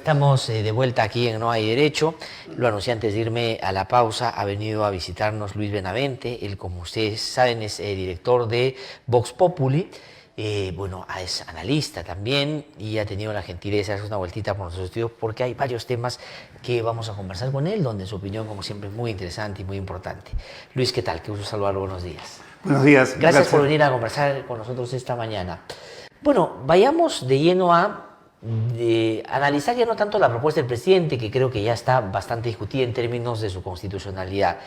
Estamos de vuelta aquí en No Hay Derecho. Lo anuncié antes de irme a la pausa. Ha venido a visitarnos Luis Benavente. Él, como ustedes saben, es director de Vox Populi. Bueno, es analista también y ha tenido la gentileza de hacer una vueltita por nuestros estudios porque hay varios temas que vamos a conversar con él, donde su opinión, como siempre, es muy interesante y muy importante. Luis, ¿qué tal? Qué gusto saludarlo. Buenos días. Buenos días. Gracias por venir a conversar con nosotros esta mañana. Bueno, vayamos de lleno a analizar ya no tanto la propuesta del presidente, que creo que ya está bastante discutida en términos de su constitucionalidad,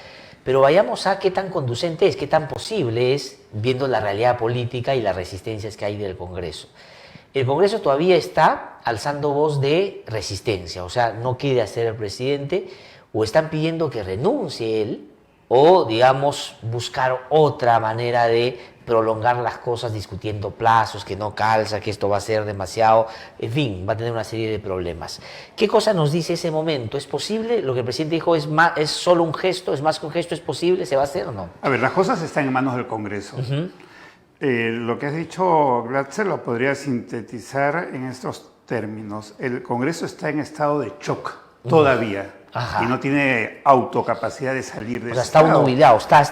pero vayamos a qué tan conducente es, qué tan posible es, viendo la realidad política y las resistencias que hay del Congreso. El Congreso todavía está alzando voz de resistencia, o sea, no quiere hacer el presidente, o están pidiendo que renuncie él, o, digamos, buscar otra manera de prolongar las cosas discutiendo plazos, que no calza, que esto va a ser demasiado, en fin, va a tener una serie de problemas. ¿Qué cosa nos dice ese momento? ¿Es posible? Lo que el presidente dijo es solo un gesto, es más que un gesto, ¿es posible? ¿Se va a hacer o no? A ver, las cosas están en manos del Congreso. Lo que has dicho, Glatzer, lo podría sintetizar en estos términos. El Congreso está en estado de shock todavía. Ajá. Y no tiene autocapacidad de salir de ese está estado. Nubilado, está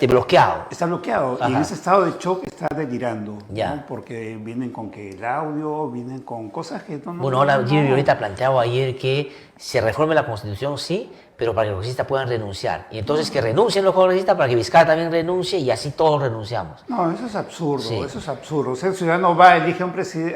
bloqueado. Está bloqueado. Ajá. Y en ese estado de shock está delirando. Ya. ¿No? Porque vienen con que el audio, vienen con cosas que no... Bueno, ahora Gilles Violeta ha planteado ayer que se reforme la Constitución, sí, pero para que los congresistas puedan renunciar. Y entonces que renuncien los congresistas para que Vizcarra también renuncie y así todos renunciamos. No, eso es absurdo, Sí. eso es absurdo. O sea, el ciudadano va, elige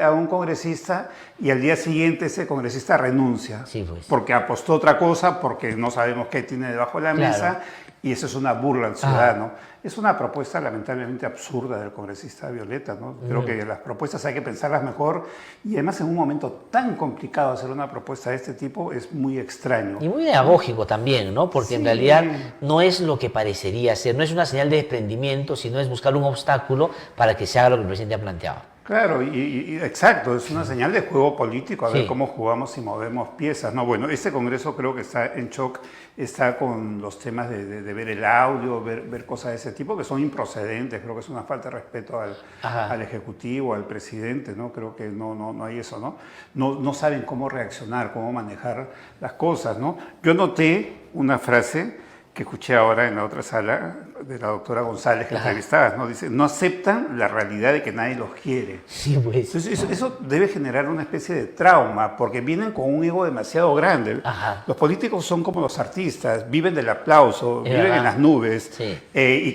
a un congresista y al día siguiente ese congresista renuncia. Sí, pues. Porque apostó otra cosa, porque no sabemos qué tiene debajo de la Claro. mesa y eso es una burla al ciudadano. Es una propuesta lamentablemente absurda del congresista Violeta, ¿no? Creo que las propuestas hay que pensarlas mejor y además en un momento tan complicado hacer una propuesta de este tipo es muy extraño. Y muy pedagógico también, ¿no? Porque en Sí. realidad no es lo que parecería ser, no es una señal de desprendimiento, sino es buscar un obstáculo para que se haga lo que el presidente ha planteado. Claro, y exacto, es una señal de juego político, a ver Sí. cómo jugamos y movemos piezas. No, bueno, este Congreso creo que está en shock, está con los temas de ver el audio, ver cosas de ese tipo que son improcedentes, creo que es una falta de respeto al Ejecutivo, al presidente, ¿no? Creo que no hay eso, ¿no? No saben cómo reaccionar, cómo manejar las cosas, ¿no? Yo noté una frase que escuché ahora en la otra sala de la doctora González que entrevistabas, ¿no? Dice, no aceptan la realidad de que nadie los quiere. Sí, pues. Entonces, eso debe generar una especie de trauma, porque vienen con un ego demasiado grande. Ajá. Los políticos son como los artistas, viven del aplauso, Es viven verdad. en las nubes, Sí. y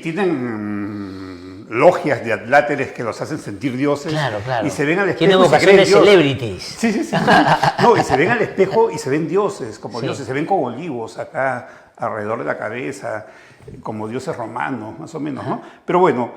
tienen logias de adláteres que los hacen sentir dioses. Claro. Y se ven al espejo Tienen y se vocación creen de dioses. celebrities. Sí. No, y se ven al espejo y se ven dioses, como Sí. dioses, se ven con olivos acá alrededor de la cabeza, como dioses romanos, más o menos, ¿no? Pero bueno...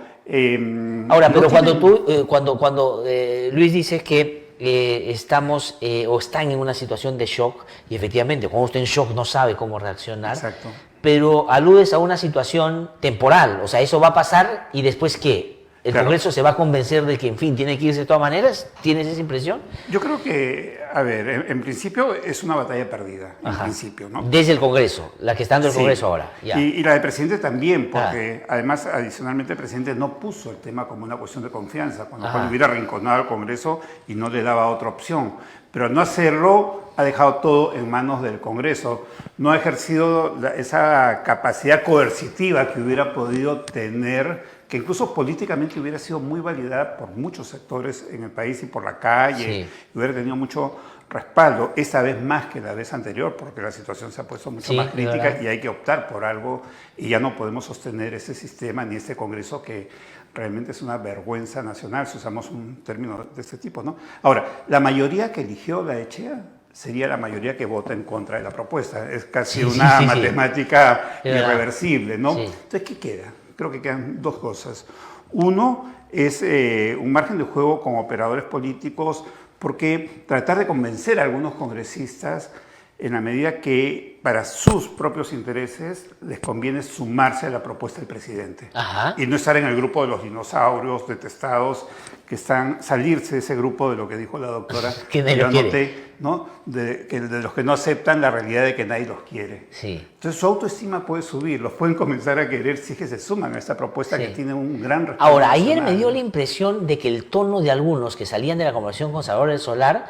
Ahora, no pero tienen- cuando Luis dice que estamos o están en una situación de shock, y efectivamente, cuando usted en shock no sabe cómo reaccionar, Exacto. pero aludes a una situación temporal, o sea, eso va a pasar y después ¿qué? ¿El Claro. Congreso se va a convencer de que, en fin, tiene que irse de todas maneras? ¿Tienes esa impresión? Yo creo que, a ver, en principio es una batalla perdida, en principio, ¿no? Desde el Congreso, la que está dando el Sí. Congreso ahora. Ya. Y la del presidente también, porque además, adicionalmente, el presidente no puso el tema como una cuestión de confianza, con lo cual hubiera arrinconado al Congreso y no le daba otra opción. Pero al no hacerlo, ha dejado todo en manos del Congreso. No ha ejercido esa capacidad coercitiva que hubiera podido tener, que incluso políticamente hubiera sido muy validada por muchos sectores en el país y por la calle, Sí. y hubiera tenido mucho respaldo, esta vez más que la vez anterior, porque la situación se ha puesto mucho Sí, más es crítica verdad. y hay que optar por algo y ya no podemos sostener este sistema ni este Congreso que realmente es una vergüenza nacional, si usamos un término de este tipo, ¿no? Ahora, la mayoría que eligió la Echea sería la mayoría que vota en contra de la propuesta. Es casi Sí, una sí. matemática Es verdad. irreversible, ¿no? Sí. Entonces, ¿qué queda? Creo que quedan dos cosas. Uno es un margen de juego con operadores políticos, porque tratar de convencer a algunos congresistas en la medida que para sus propios intereses les conviene sumarse a la propuesta del presidente. Ajá. Y no estar en el grupo de los dinosaurios detestados que están, salirse de ese grupo de lo que dijo la doctora, Que nadie yo los quiere. anoté, ¿no? De los que no aceptan la realidad de que nadie los quiere. Sí. Entonces su autoestima puede subir, los pueden comenzar a querer si es que se suman a esta propuesta Sí. que tiene un gran respaldo Ahora, ayer me nacional. dio la impresión de que el tono de algunos que salían de la conversación con Salvador del Solar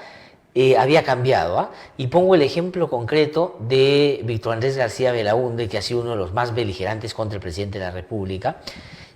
había cambiado. ¿Ah? Y pongo el ejemplo concreto de Víctor Andrés García Belaúnde, que ha sido uno de los más beligerantes contra el presidente de la República,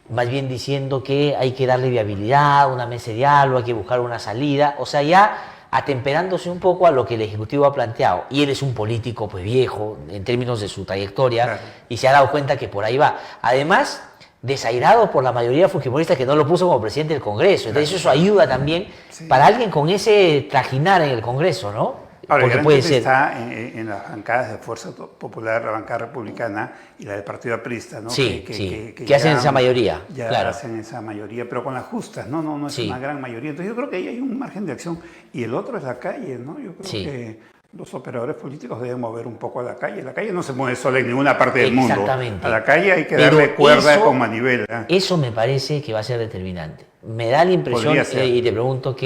más bien diciendo que hay que darle viabilidad, una mesa de diálogo, hay que buscar una salida, o sea, ya atemperándose un poco a lo que el Ejecutivo ha planteado. Y él es un político pues viejo en términos de su trayectoria, claro, y se ha dado cuenta que por ahí va. Además, desairado por la mayoría fujimorista que no lo puso como presidente del Congreso. Entonces eso ayuda también para alguien con ese trajinar en el Congreso, ¿no? Ahora, porque puede ser. Está en las bancadas de Fuerza Popular, la bancada republicana y la del Partido Aprista, ¿no? Sí, que hacen esa mayoría. Ya claro, hacen esa mayoría, pero con las justas, no es una gran mayoría. Entonces yo creo que ahí hay un margen de acción. Y el otro es la calle, ¿no? Yo creo que los operadores políticos deben mover un poco a la calle. La calle no se mueve sola en ninguna parte del mundo. Exactamente. A la calle hay que darle cuerda con manivela. Eso me parece que va a ser determinante. Me da la impresión, y te pregunto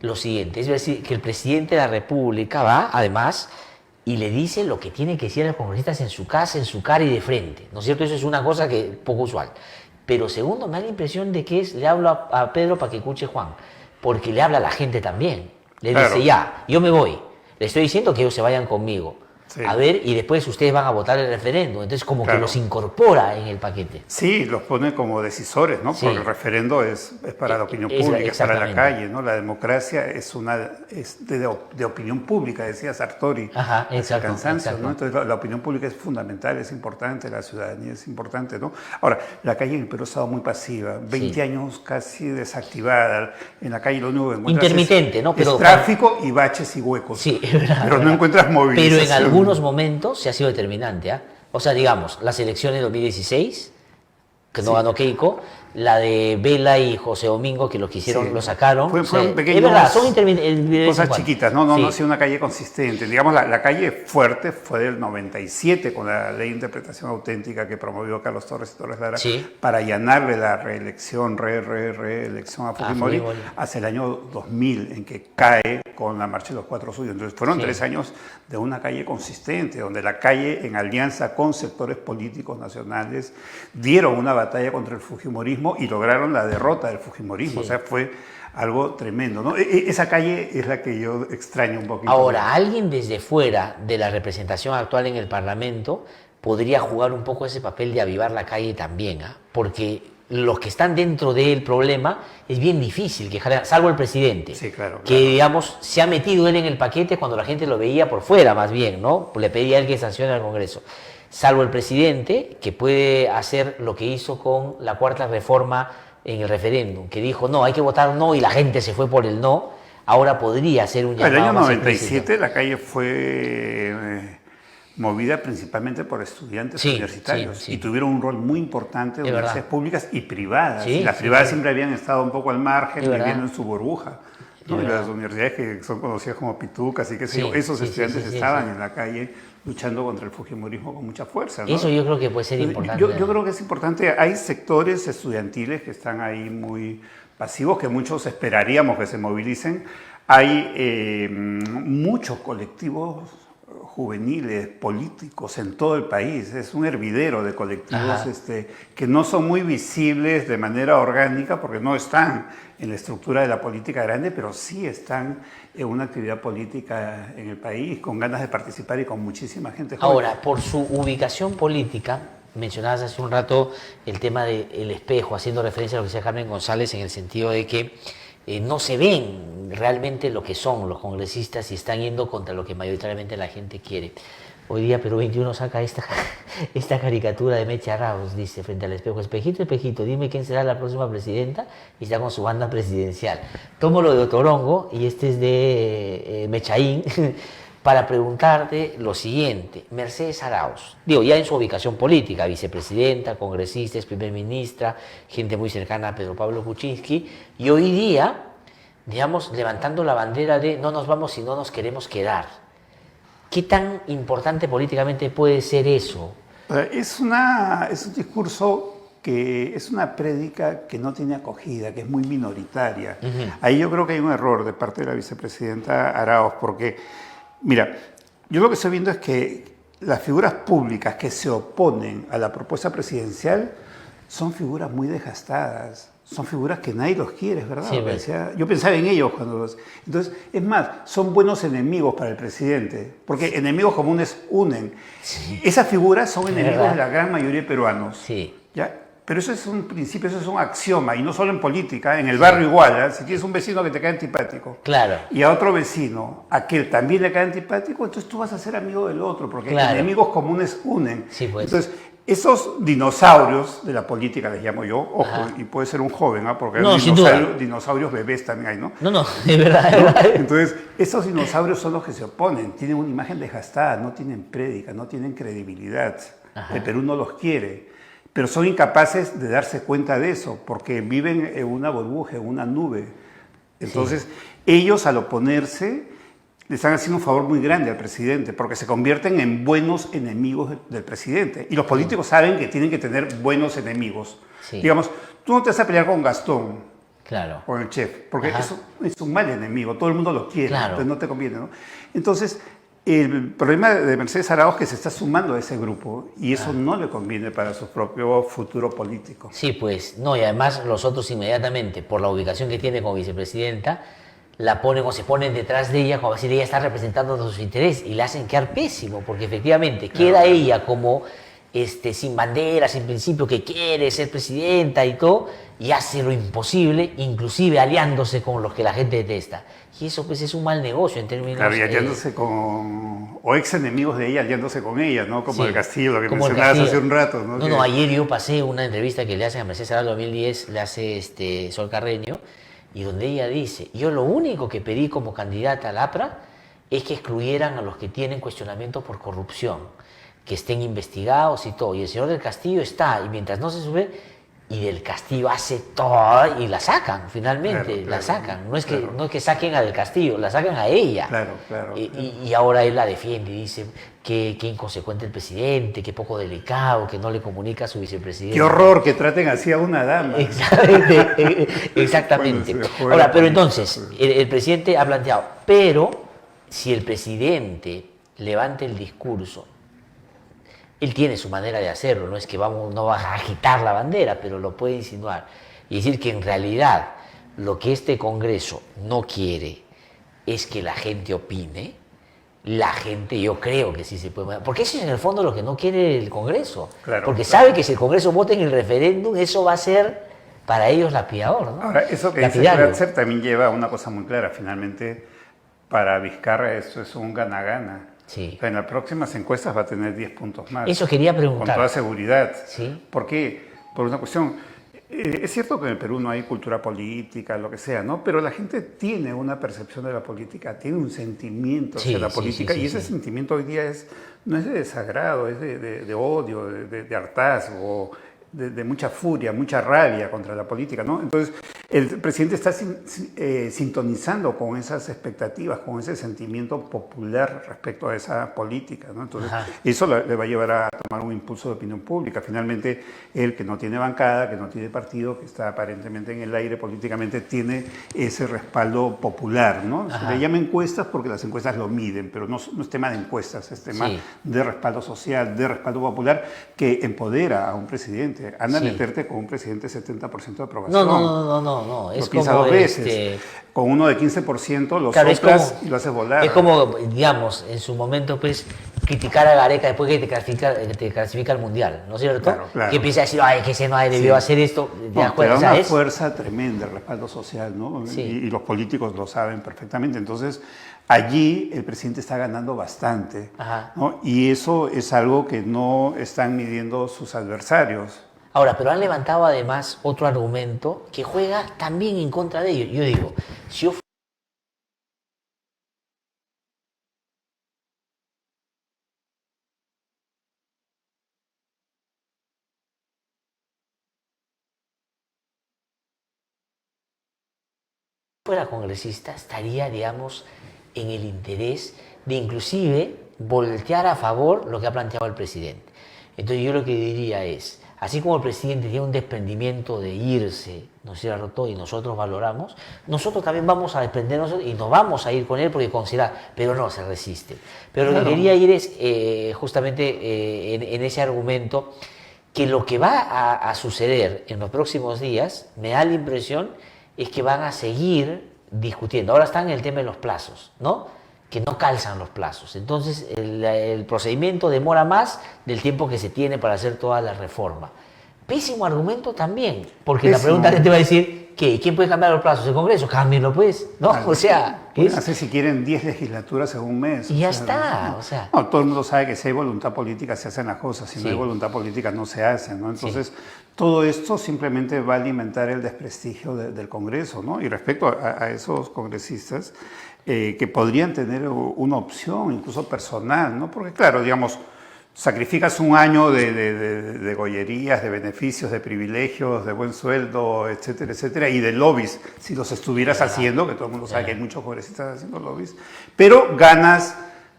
lo siguiente, es decir, que el presidente de la República va, además, y le dice lo que tiene que decir a los congresistas en su casa, en su cara y de frente, ¿no es cierto? Eso es una cosa que poco usual. Pero segundo, me da la impresión de que le hablo a Pedro para que escuche Juan, porque le habla a la gente también. Le dice, ya, yo me voy, le estoy diciendo que ellos se vayan conmigo. Sí. A ver, y después ustedes van a votar el referendo. Entonces, como que los incorpora en el paquete. Sí, los pone como decisores, ¿no? Porque el referendo es para la opinión pública, es para la calle, ¿no? La democracia es de opinión pública, decía Sartori. Ajá, exacto. Cansancio, ¿no? Entonces, la opinión pública es fundamental, es importante, la ciudadanía es importante, ¿no? Ahora, la calle en el Perú ha estado muy pasiva, 20 años casi desactivada. En la calle lo único que encuentras intermitente, ¿no? Pero, es tráfico y baches y huecos. Sí, es verdad. Pero no encuentras movilización. Pero en algunos momentos se ha sido determinante. ¿Eh? O sea, digamos, las elecciones de 2016, que no ganó Keiko, la de Vela y José Domingo, que lo quisieron, lo sacaron. Fueron pequeños, es verdad, son cosas chiquitas, no ha sido una calle consistente. Digamos, la calle fuerte fue del 97 con la ley de interpretación auténtica que promovió Carlos Torres y Torres Lara para allanarle la reelección, reelección a Fujimori hacia el año 2000, en que cae con la marcha de los Cuatro Suyos. Entonces fueron 3 años de una calle consistente, donde la calle, en alianza con sectores políticos nacionales, dieron una batalla contra el fujimorismo y lograron la derrota del fujimorismo. O sea, fue algo tremendo, ¿no? Esa calle es la que yo extraño un poquito. Ahora, alguien desde fuera de la representación actual en el Parlamento podría jugar un poco ese papel de avivar la calle también, ¿eh? Porque los que están dentro del problema es bien difícil que salvo el presidente, que digamos se ha metido él en el paquete cuando la gente lo veía por fuera más bien, ¿no? Le pedía a él que sancione al Congreso. Salvo el presidente, que puede hacer lo que hizo con la cuarta reforma en el referéndum, que dijo, no, hay que votar no, y la gente se fue por el no, ahora podría ser un llamado. En el año 97 la calle fue movida principalmente por estudiantes universitarios y tuvieron un rol muy importante en universidades públicas y privadas. Y las privadas siempre habían estado un poco al margen, viviendo en su burbuja. ¿no? Y las universidades que son conocidas como pitucas y qué sé yo, esos estudiantes estaban en la calle luchando contra el fujimorismo con mucha fuerza, ¿no? Eso yo creo que puede ser importante. Yo creo que es importante. Hay sectores estudiantiles que están ahí muy pasivos, que muchos esperaríamos que se movilicen. Hay muchos colectivos juveniles, políticos en todo el país. Es un hervidero de colectivos que no son muy visibles de manera orgánica porque no están en la estructura de la política grande, pero sí están en una actividad política en el país, con ganas de participar y con muchísima gente joven. Ahora, por su ubicación política, mencionabas hace un rato el tema del espejo, haciendo referencia a lo que decía Carmen González en el sentido de que no se ven realmente lo que son los congresistas y están yendo contra lo que mayoritariamente la gente quiere. Hoy día Perú 21 saca esta caricatura de Mecha Arauz, dice, frente al espejo, espejito, espejito, dime quién será la próxima presidenta, y está con su banda presidencial. Tomo lo de Otorongo, y este es de Mechaín, para preguntarte lo siguiente. Mercedes Arauz, digo, ya en su ubicación política, vicepresidenta, congresista, primer ministra, gente muy cercana a Pedro Pablo Kuczynski, y hoy día, digamos, levantando la bandera de no nos vamos si no nos queremos quedar. ¿Qué tan importante políticamente puede ser eso? Es un discurso que es una prédica que no tiene acogida, que es muy minoritaria. Ahí yo creo que hay un error de parte de la vicepresidenta Arauz, porque, mira, yo lo que estoy viendo es que las figuras públicas que se oponen a la propuesta presidencial son figuras muy desgastadas. son figuras que nadie los quiere, es verdad. Sí, pues. Yo pensaba en ellos cuando los... Entonces, es más, son buenos enemigos para el presidente, porque enemigos comunes unen. Sí. Esas figuras son enemigos ¿verdad? de la gran mayoría de peruanos. Sí. ¿Ya? Pero eso es un principio, eso es un axioma, y no solo en política, en el barrio igual. ¿Eh? Si tienes un vecino que te cae antipático, Claro. y a otro vecino, a que también le cae antipático, entonces tú vas a ser amigo del otro, porque Claro. enemigos comunes unen. Sí, pues. Entonces, esos dinosaurios de la política, les llamo yo, ojo, y puede ser un joven, ¿eh? Porque No, hay sin duda. dinosaurios bebés también hay, ¿no? No, es verdad, es verdad. Entonces, esos dinosaurios son los que se oponen, tienen una imagen desgastada, no tienen prédica, no tienen credibilidad. Ajá. El Perú no los quiere, pero son incapaces de darse cuenta de eso, porque viven en una burbuja, en una nube. Entonces, ellos al oponerse, le están haciendo un favor muy grande al presidente, porque se convierten en buenos enemigos del presidente. Y los políticos saben que tienen que tener buenos enemigos. Sí. Digamos, tú no te vas a pelear con Gastón, Claro. con el chef, porque Ajá. eso es un mal enemigo, todo el mundo lo quiere, Claro. entonces no te conviene, ¿no? Entonces, el problema de Mercedes Arauz es que se está sumando a ese grupo y eso no le conviene para su propio futuro político. Sí, pues, no, y además los otros inmediatamente, por la ubicación que tiene como vicepresidenta, la ponen o se ponen detrás de ella como si ella está representando sus intereses y la hacen quedar pésimo, porque efectivamente queda ella como sin bandera, sin principio, que quiere ser presidenta y todo, y hace lo imposible, inclusive aliándose con los que la gente detesta. Y eso pues es un mal negocio en términos... Claro, y aliándose con... o ex enemigos de ella aliándose con ella, ¿no? Como Sí, el Castillo, lo que como el mencionabas Castillo. hace un rato, ¿no? No, ayer yo pasé una entrevista que le hacen a Mercedes Arauz 2010, le hace Sol Carreño, y donde ella dice, yo lo único que pedí como candidata al APRA es que excluyeran a los que tienen cuestionamientos por corrupción, que estén investigados y todo. Y el señor del Castillo está, y mientras no se sube, y del Castillo hace todo, y la sacan, finalmente, Claro, la claro, sacan. No es claro. que saquen a del Castillo, la sacan a ella. Claro. Y ahora él la defiende y dice que inconsecuente el presidente, que poco delicado, que no le comunica a su vicepresidente. Qué horror que traten así a una dama. Exactamente. Bueno, se juega Ahora, pero con- entonces, el presidente ha planteado, pero si el presidente levanta el discurso, él tiene su manera de hacerlo, no es que no va a agitar la bandera, pero lo puede insinuar y decir que en realidad lo que este Congreso no quiere es que la gente opine. La gente, yo creo que sí se puede... Porque eso es en el fondo lo que no quiere el Congreso. Claro, porque claro. sabe que si el Congreso vota en el referéndum, eso va a ser para ellos lapiador, ¿no? Ahora, eso que dice Lapidario. Kratzer también lleva a una cosa muy clara. Finalmente, para Vizcarra esto es un gana-gana. Sí. O sea, en las próximas encuestas va a tener 10 puntos más. Eso quería preguntar. Con toda seguridad. Sí. ¿Por qué? Por una cuestión... es cierto que en el Perú no hay cultura política, lo que sea, ¿no? Pero la gente tiene una percepción de la política, tiene un sentimiento hacia la política, y ese sentimiento hoy día no es de desagrado, es de odio, de hartazgo, de mucha furia, mucha rabia contra la política, ¿no? Entonces, el presidente está sintonizando con esas expectativas, con ese sentimiento popular respecto a esa política, ¿no? Entonces, eso le va a llevar a tomar un impulso de opinión pública. Finalmente, él que no tiene bancada, que no tiene partido, que está aparentemente en el aire políticamente, tiene ese respaldo popular, ¿no? Se le llama encuestas porque las encuestas lo miden, pero no es tema de encuestas, es tema de respaldo social, de respaldo popular, que empodera a un presidente. Anda a meterte con un presidente de 70% de aprobación. No. Es lo piensa como dos veces. Con uno de 15% lo soplas y lo haces volar. Es como, digamos, en su momento, pues, criticar a Gareca después que te clasifica al Mundial, ¿no es cierto? Claro. Que empieza a decir, ay, que ese no debió hacer esto. Te da una fuerza tremenda el respaldo social, ¿no? Y los políticos lo saben perfectamente. Entonces, allí el presidente está ganando bastante, ¿no? Y eso es algo que no están midiendo sus adversarios. Ahora, pero han levantado además otro argumento que juega también en contra de ellos. Yo digo, si yo fuera congresista, estaría, digamos, en el interés de inclusive voltear a favor lo que ha planteado el presidente. Entonces yo lo que diría es, así como el presidente tiene un desprendimiento de irse, ¿no es cierto?, y nosotros valoramos, nosotros también vamos a desprendernos y nos vamos a ir con él porque considera, pero no, se resiste. Pero lo que quería ir es justamente en ese argumento que lo que va a suceder en los próximos días, me da la impresión, es que van a seguir discutiendo. Ahora están en el tema de los plazos, ¿no? Que no calzan los plazos. Entonces, el procedimiento demora más del tiempo que se tiene para hacer toda la reforma. Pésimo argumento también, porque la pregunta que te va a decir, ¿qué? ¿Quién puede cambiar los plazos? ¿El Congreso? Cámbienlo, pues, ¿no? Claro. O sea, pueden hacer si quieren 10 legislaturas en un mes. Y ya está, o sea. No, todo el mundo sabe que si hay voluntad política se hacen las cosas, si no hay voluntad política no se hacen, ¿no? Entonces, todo esto simplemente va a alimentar el desprestigio del Congreso, ¿no? Y respecto a esos congresistas que podrían tener una opción, incluso personal, ¿no? Porque claro, digamos, sacrificas un año de gollerías, de beneficios, de privilegios, de buen sueldo, etcétera, etcétera, y de lobbies, si los estuvieras haciendo, que todo el mundo sabe que hay muchos congresistas haciendo lobbies, pero ganas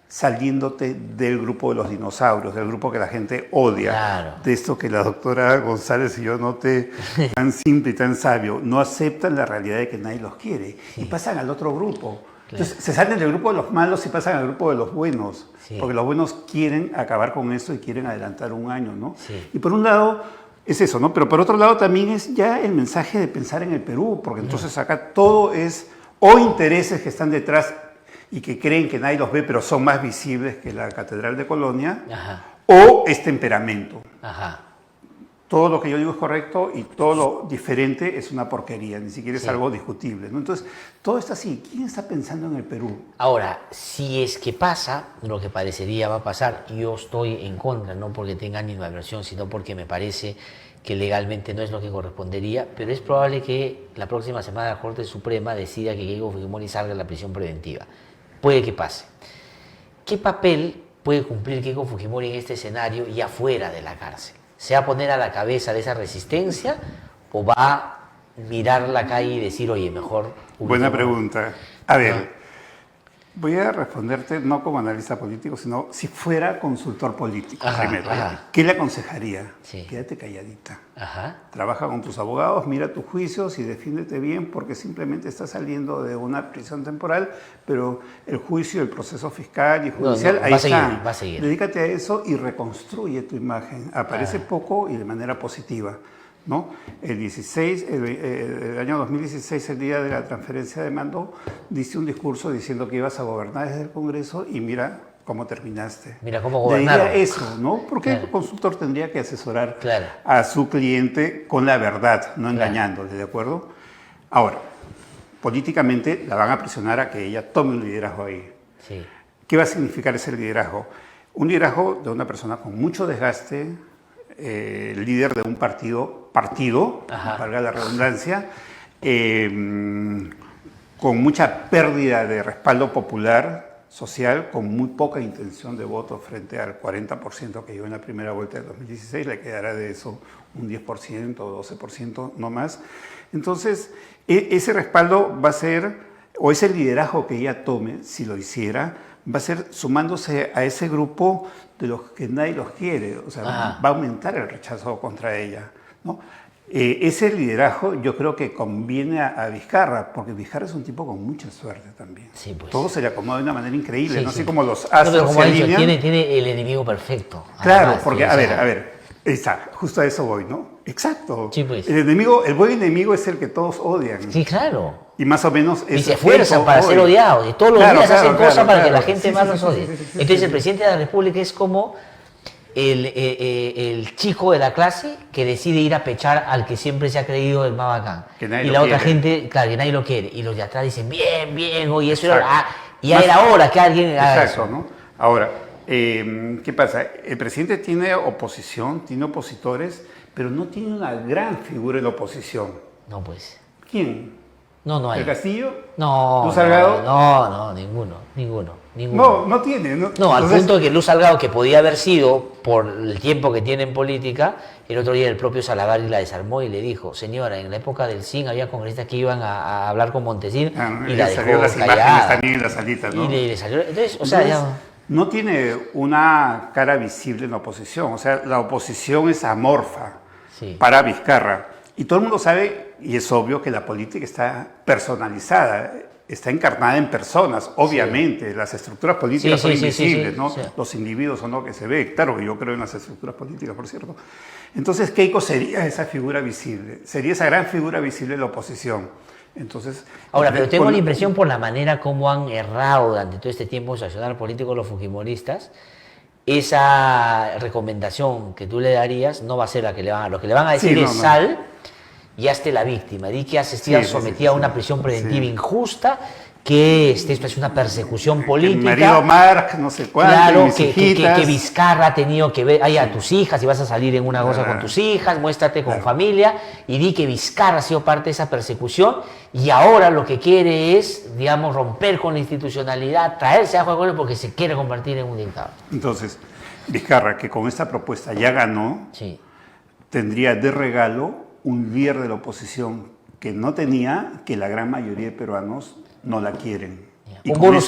saliéndote del grupo de los dinosaurios, del grupo que la gente odia, de esto que la doctora González y yo noté tan simple y tan sabio, no aceptan la realidad de que nadie los quiere y pasan al otro grupo. Entonces, se salen del grupo de los malos y pasan al grupo de los buenos, porque los buenos quieren acabar con esto y quieren adelantar un año, ¿no? Y por un lado es eso, ¿no? Pero por otro lado también es ya el mensaje de pensar en el Perú, porque entonces acá todo es o intereses que están detrás y que creen que nadie los ve, pero son más visibles que la Catedral de Colonia, o es temperamento. Todo lo que yo digo es correcto y todo lo diferente es una porquería, ni siquiera es algo discutible, ¿no? Entonces, todo está así. ¿Quién está pensando en el Perú? Ahora, si es que pasa, lo que parecería va a pasar, yo estoy en contra, no porque tenga animadversión, sino porque me parece que legalmente no es lo que correspondería, pero es probable que la próxima semana la Corte Suprema decida que Keiko Fujimori salga de la prisión preventiva. Puede que pase. ¿Qué papel puede cumplir Keiko Fujimori en este escenario y afuera de la cárcel? ¿Se va a poner a la cabeza de esa resistencia o va a mirar la calle y decir, oye, mejor... Buena pregunta. A ver, voy a responderte no como analista político, sino si fuera consultor político primero. ¿Qué le aconsejaría? Quédate calladita. Trabaja con tus abogados, mira tus juicios y defiéndete bien porque simplemente estás saliendo de una prisión temporal, pero el juicio, el proceso fiscal y judicial, ahí está. Va a seguir. Dedícate a eso y reconstruye tu imagen. Aparece poco y de manera positiva, ¿no? El año 2016, el día de la transferencia de mando, diste un discurso diciendo que ibas a gobernar desde el Congreso y mira cómo terminaste. Mira cómo gobernaron. De eso, ¿no? Porque el consultor tendría que asesorar a su cliente con la verdad, no engañándole, ¿de acuerdo? Ahora, políticamente la van a presionar a que ella tome un liderazgo ahí. ¿Qué va a significar ese liderazgo? Un liderazgo de una persona con mucho desgaste, líder de un partido, valga la redundancia, con mucha pérdida de respaldo popular, social, con muy poca intención de voto frente al 40% que llegó en la primera vuelta de 2016, le quedará de eso un 10% o 12%, no más. Entonces, ese respaldo va a ser, o ese liderazgo que ella tome, si lo hiciera, va a ser sumándose a ese grupo de los que nadie los quiere, o sea, va a aumentar el rechazo contra ella, ¿no? Ese liderazgo yo creo que conviene a Vizcarra, porque Vizcarra es un tipo con mucha suerte también. Pues. Todo se le acomoda de una manera increíble, no así como los astros se alinean. Tiene el enemigo perfecto. Claro, además, porque, a ver, justo a eso voy, ¿no? Exacto. Pues. El buen enemigo es el que todos odian. Sí, claro. Y más o menos... Y se esfuerzan para ser odiados. Y todos los días hacen cosas para que la gente más los odie. Entonces el presidente de la República es como el chico de la clase que decide ir a pechar al que siempre se ha creído el más bacán. Y la otra gente, claro, que nadie lo quiere. Y los de atrás dicen, bien, oye, eso era... ya era hora que alguien haga eso. ¿No? Ahora, ¿qué pasa? El presidente tiene oposición, tiene opositores, pero no tiene una gran figura en la oposición. No, pues. ¿Quién? No hay. ¿El Castillo? No. ¿Luz Salgado? No, ninguno. No tiene. No, al punto de que Luz Salgado, que podía haber sido, por el tiempo que tiene en política, el otro día el propio Salaverry la desarmó y le dijo, señora, en la época del CIN había congresistas que iban a hablar con Montesín y la dejó las callada. Imágenes también en las salitas, ¿no? Y le salió. Entonces, o sea, ya... No tiene una cara visible en la oposición. O sea, la oposición es amorfa para Vizcarra. Y todo el mundo sabe, y es obvio, que la política está personalizada. está encarnada en personas, obviamente. Sí. Las estructuras políticas son invisibles, ¿no? Sí. Los individuos son lo que se ve. Claro que yo creo en las estructuras políticas, por cierto. Entonces, Keiko sería esa figura visible, sería esa gran figura visible de la oposición. Entonces, ahora, pero tengo la impresión por la manera como han errado durante todo este tiempo su accionar político los fujimoristas, esa recomendación que tú le darías no va a ser la que le van a... Lo que le van a decir es sal y hazte la víctima. Di que has estado sometida a una prisión preventiva injusta, que esto es una persecución política. El marido Marc, no sé cuánto, claro, que Vizcarra ha tenido que ver a tus hijas y vas a salir en una cosa con tus hijas, muéstrate con familia y di que Vizcarra ha sido parte de esa persecución y ahora lo que quiere es, digamos, romper con la institucionalidad, traerse a juego porque se quiere convertir en un dictador. Entonces, Vizcarra, que con esta propuesta ya ganó, tendría de regalo un líder de la oposición que no tenía, que la gran mayoría de peruanos no la quieren. Y un bonus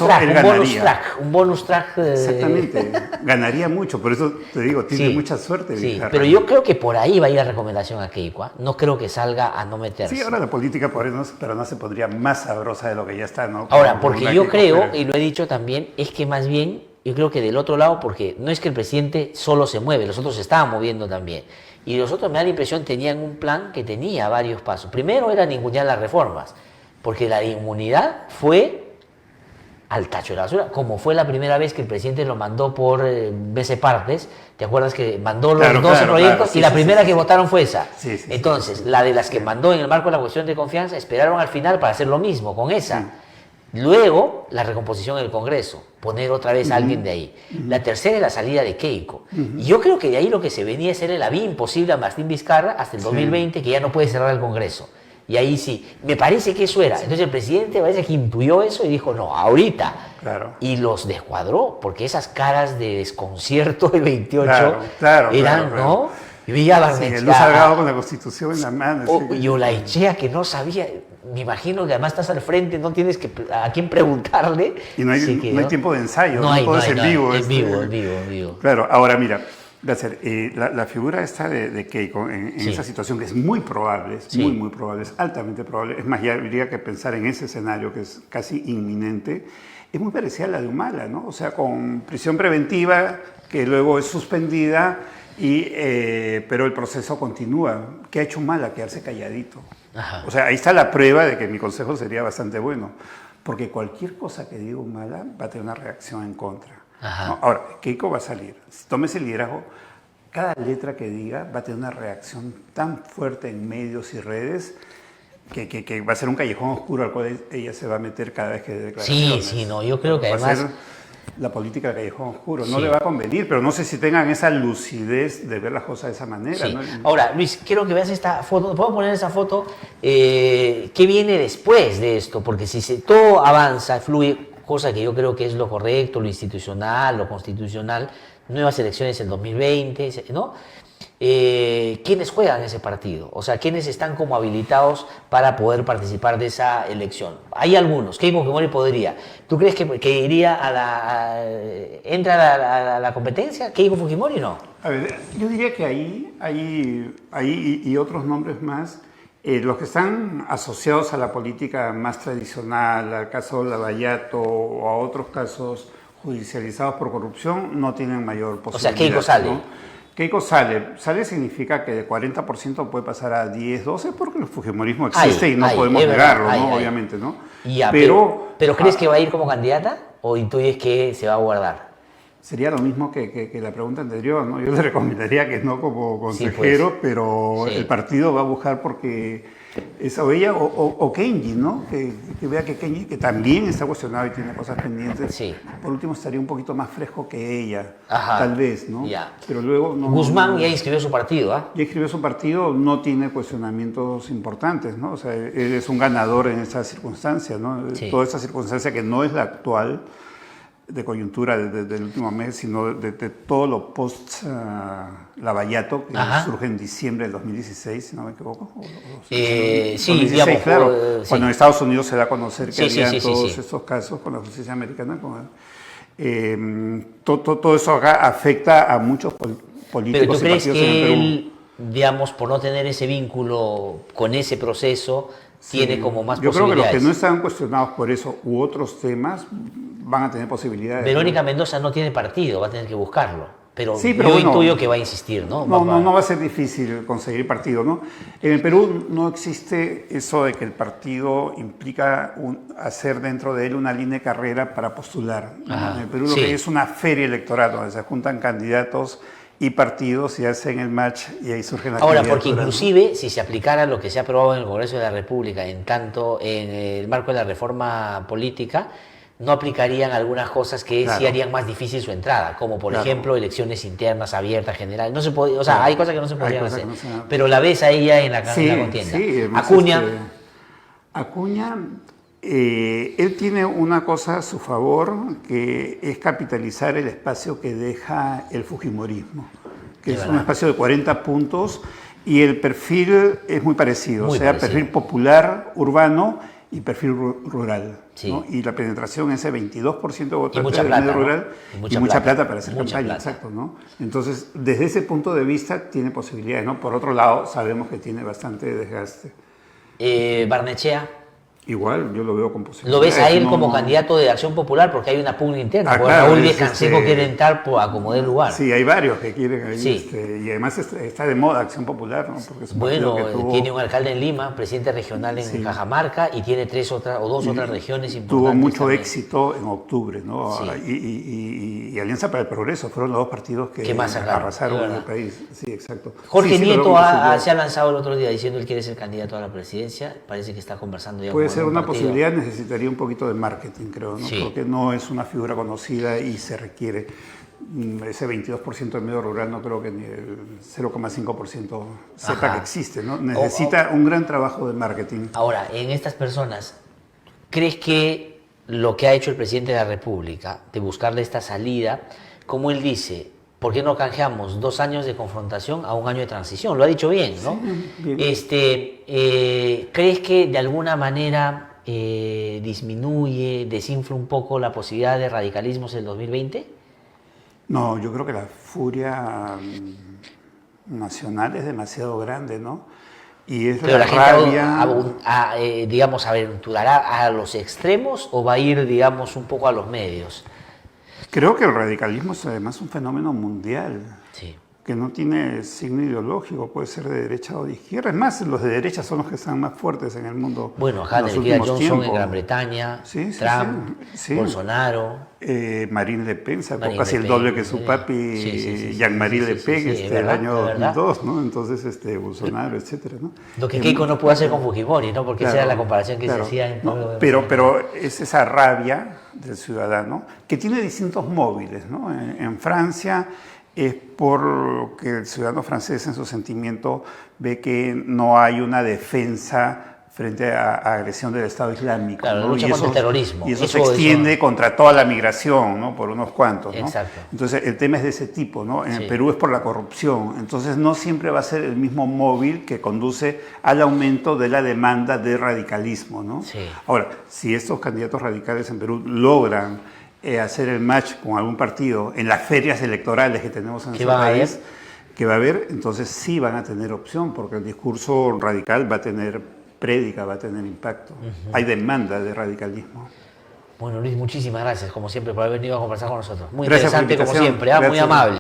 track. Exactamente, ganaría mucho, por eso te digo, tiene mucha suerte. Sí, pero yo creo que por ahí va a ir la recomendación a Keiko, ¿eh? No creo que salga a no meterse. Sí, ahora la política pero no se pondría más sabrosa de lo que ya está, ¿no? Ahora, porque yo creo, y lo he dicho también, es que más bien, yo creo que del otro lado, porque no es que el presidente solo se mueve, los otros se estaban moviendo también. Y los otros, me da la impresión, tenían un plan que tenía varios pasos. Primero era ningunear las reformas, porque la inmunidad fue al tacho de la basura, como fue la primera vez que el presidente lo mandó por BC Partes. ¿Te acuerdas que mandó los 12 proyectos? Y la primera que votaron fue esa. Entonces, la de las que mandó en el marco de la cuestión de confianza, esperaron al final para hacer lo mismo con esa. Luego, la recomposición del Congreso, poner otra vez a alguien de ahí. La tercera es la salida de Keiko. Y yo creo que de ahí lo que se venía a hacer la vía imposible a Martín Vizcarra hasta el 2020, que ya no puede cerrar el Congreso. Y ahí sí, me parece que eso era. Entonces el presidente parece que intuyó eso y dijo, no, ahorita. Claro. Y los descuadró, porque esas caras de desconcierto del 28 eran, ¿no? Y veía a Barnechea. Luz Salgado con la Constitución en la mano. Y Olaichea, que no sabía, me imagino que además estás al frente, no tienes a quién preguntarle. Y no hay tiempo de ensayo, no hay, todo es en vivo. En vivo. Claro, ahora mira, la figura esta de Keiko en esa situación que es muy probable, muy probable, es altamente probable, es más, ya habría que pensar en ese escenario que es casi inminente, es muy parecida a la de Humala, ¿no? O sea, con prisión preventiva que luego es suspendida, pero el proceso continúa. ¿Qué ha hecho Humala? Quedarse calladito. Ajá. O sea, ahí está la prueba de que mi consejo sería bastante bueno, porque cualquier cosa que diga Humala va a tener una reacción en contra. ¿No? Ahora, Keiko va a salir, tome ese liderazgo, cada letra que diga va a tener una reacción tan fuerte en medios y redes que va a ser un callejón oscuro al cual ella se va a meter cada vez que dé declaraciones. Sí, yo creo que va además... a ser la política del callejón oscuro, no le va a convenir, pero no sé si tengan esa lucidez de ver las cosas de esa manera. ¿No? Ahora, Luis, quiero que veas esta foto, ¿puedo poner esa foto? ¿Qué viene después de esto? Porque si todo avanza, fluye, cosa que yo creo que es lo correcto, lo institucional, lo constitucional, nuevas elecciones en 2020, ¿no? ¿Quiénes juegan ese partido? O sea, ¿quiénes están como habilitados para poder participar de esa elección? Hay algunos. Keiko Fujimori podría. ¿Tú crees que iría entra a la competencia? ¿Keiko Fujimori no? A ver, yo diría que ahí y otros nombres más, los que están asociados a la política más tradicional, al caso Lavallato o a otros casos judicializados por corrupción, no tienen mayor posibilidad. O sea, Keiko sale. ¿No? Keiko sale. Sale significa que de 40% puede pasar a 10, 12, porque el fujimorismo existe y no podemos negarlo, ¿no? Obviamente, ¿no? Ya, pero ¿crees que va a ir como candidata o intuyes que se va a guardar? Sería lo mismo que la pregunta anterior, ¿no? Yo le recomendaría que no como consejero, pero el partido va a buscar porque esa o ella o Kenji, ¿no? Que vea que Kenji, que también está cuestionado y tiene cosas pendientes, por último estaría un poquito más fresco que ella, tal vez, ¿no? Ya. Pero luego... Guzmán ya inscribió su partido, ¿ah? Ya inscribió su partido, no tiene cuestionamientos importantes, ¿no? O sea, él es un ganador en esta circunstancia, ¿no? Toda esta circunstancia que no es la actual, de coyuntura del último mes, sino de todo lo post-Lavallato, que surge en diciembre del 2016, si no me equivoco. Sí, 2016, digamos, claro. Cuando en Estados Unidos se da a conocer que había todos estos casos con la justicia americana. Todo eso acá afecta a muchos políticos y partidos en el Perú. Él, digamos, por no tener ese vínculo con ese proceso, tiene como más Yo posibilidades. Creo que los que no están cuestionados por eso u otros temas van a tener posibilidades. Verónica Mendoza no tiene partido, va a tener que buscarlo. Pero, sí, yo intuyo que va a insistir, ¿no? No va a ser difícil conseguir partido, ¿no? En el Perú no existe eso de que el partido implica hacer dentro de él una línea de carrera para postular. En el Perú lo que hay es una feria electoral donde se juntan candidatos y partidos y hacen el match y ahí surgen las Ahora, porque inclusive si se aplicara lo que se ha aprobado en el Congreso de la República, en tanto en el marco de la reforma política, no aplicarían algunas cosas que sí harían más difícil su entrada, como por ejemplo elecciones internas abiertas, generales. No se puede, o sea, hay cosas que no se podrían hacer, pero la ves a ella en la contienda. Sí, Acuña. Acuña, él tiene una cosa a su favor, que es capitalizar el espacio que deja el fujimorismo, que es un espacio de 40 puntos y el perfil es muy parecido, perfil popular, urbano y perfil rural. Sí. ¿No? Y la penetración, ese 22% de votantes del medio rural, y mucha plata para hacer campaña, exacto, ¿no? Entonces, desde ese punto de vista, tiene posibilidades, ¿no? Por otro lado, sabemos que tiene bastante desgaste. Barnechea. Igual, yo lo veo con posibilidades. ¿Lo ves a él como candidato de Acción Popular? Porque hay una pugna interna. Raúl Díez Canseco quiere entrar a como dé lugar. Sí, hay varios que quieren ahí. Y además está de moda Acción Popular, ¿no? Porque tiene un alcalde en Lima, presidente regional en Cajamarca y tiene dos otras regiones importantes. Tuvo mucho éxito en octubre, ¿no? Y Alianza para el Progreso fueron los dos partidos que arrasaron en el país. Sí, exacto. Jorge Nieto se ha lanzado el otro día diciendo que él quiere ser candidato a la presidencia. Parece que está conversando ya con ser una posibilidad, necesitaría un poquito de marketing, creo, ¿no? Porque no es una figura conocida y se requiere ese 22% del medio rural, no creo que ni el 0,5% sepa que existe, ¿no? Necesita un gran trabajo de marketing. Ahora, en estas personas, ¿crees que lo que ha hecho el presidente de la República de buscarle esta salida, como él dice, ¿por qué no canjeamos 2 años de confrontación a 1 año de transición? Lo ha dicho bien, ¿no? Sí, bien. ¿Crees que de alguna manera disminuye, desinfla un poco la posibilidad de radicalismos en el 2020? No, yo creo que la furia nacional es demasiado grande, ¿no? Y es pero la gente, digamos, aventurará a los extremos o va a ir, digamos, un poco a los medios. Creo que el radicalismo es además un fenómeno mundial, que no tiene signo ideológico, puede ser de derecha o de izquierda. Es más, los de derecha son los que están más fuertes en el mundo. Bueno, acá en Johnson en Gran Bretaña, Trump, Bolsonaro. Marine Le Pen sacó casi el doble que su papi, Jean-Marie Le Pen, el año 2002, ¿no? Entonces, Bolsonaro, etcétera, ¿no? Lo que Keiko no pudo hacer con Fujimori, ¿no? Porque esa era la comparación que se hacía en pero es esa rabia del ciudadano que tiene distintos móviles, ¿no? En Francia es por que el ciudadano francés en su sentimiento ve que no hay una defensa frente a agresión del Estado Islámico. Claro, ¿no? Lucha contra el terrorismo. Y eso se extiende contra toda la migración, ¿no? Por unos cuantos, ¿no? Exacto. Entonces, el tema es de ese tipo, ¿no? En el Perú es por la corrupción. Entonces, no siempre va a ser el mismo móvil que conduce al aumento de la demanda de radicalismo, ¿no? Ahora, si estos candidatos radicales en Perú logran hacer el match con algún partido en las ferias electorales que tenemos en nuestro país, que va a haber, entonces sí van a tener opción, porque el discurso radical va a tener prédica, va a tener impacto. Hay demanda de radicalismo. Bueno, Luis, muchísimas gracias, como siempre, por haber venido a conversar con nosotros. Muy interesante, como siempre, muy amable.